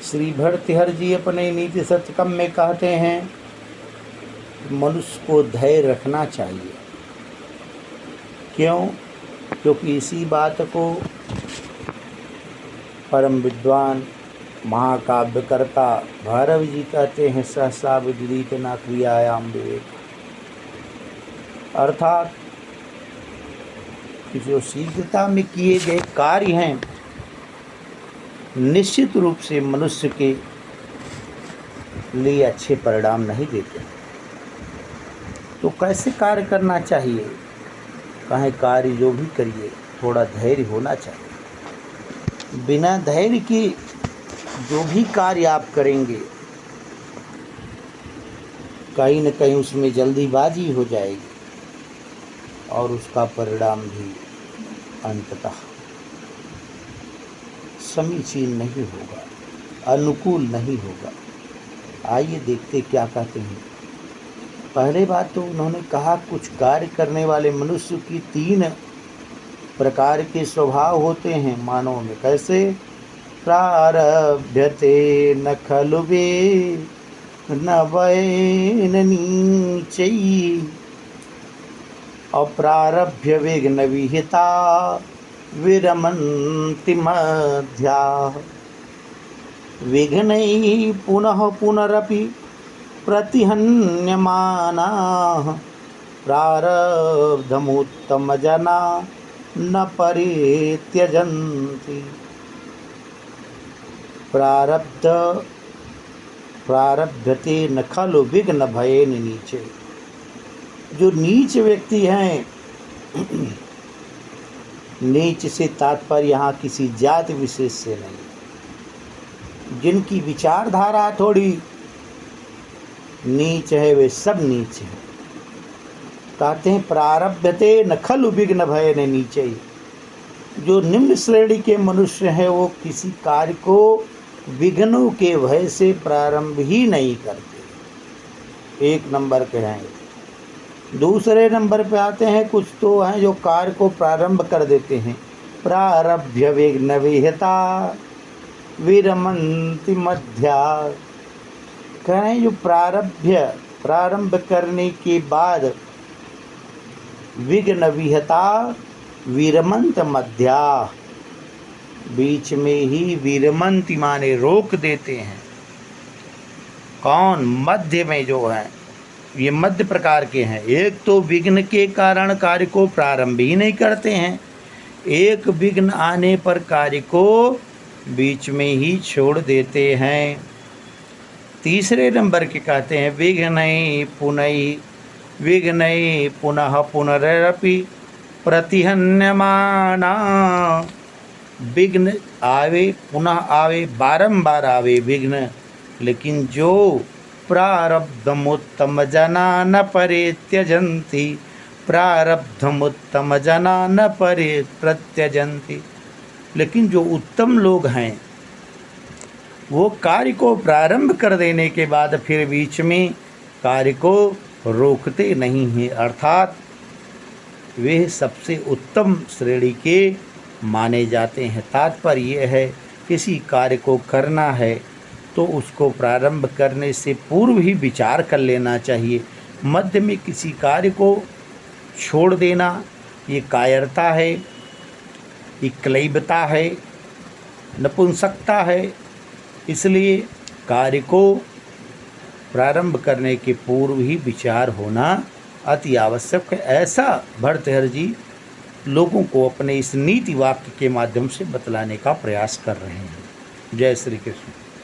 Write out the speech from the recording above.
श्री भर्तृहरि जी अपने नीति सत्यकम में कहते हैं मनुष्य को धैर्य रखना चाहिए। क्यों? क्योंकि इसी बात को परम विद्वान महाकाव्यकर्ता भैरव जी कहते हैं, सहसा विदित न क्रियायाम विवेक। अर्थात कि जो शीघ्रता में किए गए कार्य हैं निश्चित रूप से मनुष्य के लिए अच्छे परिणाम नहीं देते। तो कैसे कार्य करना चाहिए? कहें कार्य जो भी करिए थोड़ा धैर्य होना चाहिए। बिना धैर्य के जो भी कार्य आप करेंगे कहीं न कहीं उसमें जल्दीबाजी हो जाएगी और उसका परिणाम भी अंततः समीचीन नहीं होगा, अनुकूल नहीं होगा। आइए देखते क्या कहते हैं। पहले बात तो उन्होंने कहा कुछ कार्य करने वाले मनुष्य की 3 प्रकार के स्वभाव होते हैं मानव में। कैसे? प्रारभ्यते न खलु वे न वैन नीचैः अप्रारभ्य विघ्न विहिता विरमन्ति मध्याः विघ्नैः पुनः पुनरपि प्रतिहन्यमानाः प्रारब्धमुत्तमजना न परित्यजन्ति। प्रारब्धते न खलु विघ्न भयेन नीचे। जो नीच व्यक्ति हैं, नीच से तात्पर्य यहाँ किसी जाति विशेष से नहीं, जिनकी विचारधारा थोड़ी नीच है वे सब नीच हैं। कहते हैं प्रारब्धते न खलु विघ्न भयेन नीचे। जो निम्न श्रेणी के मनुष्य हैं वो किसी कार्य को विघ्नों के भय से प्रारंभ ही नहीं करते। 1 नंबर के हैं। दूसरे नंबर पे आते हैं कुछ तो हैं जो कार्य को प्रारंभ कर देते हैं। प्रारभ्य विघ्न विहिता विरमन्ति मध्या। कहें जो प्रारंभ करने के बाद विघ्न विहिता विरमंत मध्या, बीच में ही विरमंति माने रोक देते हैं। कौन? मध्य में जो है ये मध्य प्रकार के हैं। एक तो विघ्न के कारण कार्य को प्रारंभ ही नहीं करते हैं, एक विघ्न आने पर कार्य को बीच में ही छोड़ देते हैं। तीसरे नंबर के कहते हैं विघ्नैः पुनः पुनरपि प्रतिहन्यमाना। विघ्न आवे पुनः आवे, बारंबार आवे विघ्न, लेकिन जो प्रारब्धमुत्तम जना न परित्यजन्ति। प्रारब्धमुत्तम जना न परित्यजन्ति। लेकिन जो उत्तम लोग हैं वो कार्य को प्रारंभ कर देने के बाद फिर बीच में कार्य को रोकते नहीं हैं। अर्थात वे सबसे उत्तम श्रेणी के माने जाते हैं। तात्पर्य यह है किसी कार्य को करना है तो उसको प्रारंभ करने से पूर्व ही विचार कर लेना चाहिए। मध्य में किसी कार्य को छोड़ देना ये कायरता है, ये क्लैबता है, नपुंसकता है। इसलिए कार्य को प्रारंभ करने के पूर्व ही विचार होना अति आवश्यक है। ऐसा भर्तृहरि जी लोगों को अपने इस नीति वाक्य के माध्यम से बतलाने का प्रयास कर रहे हैं। जय श्री कृष्ण।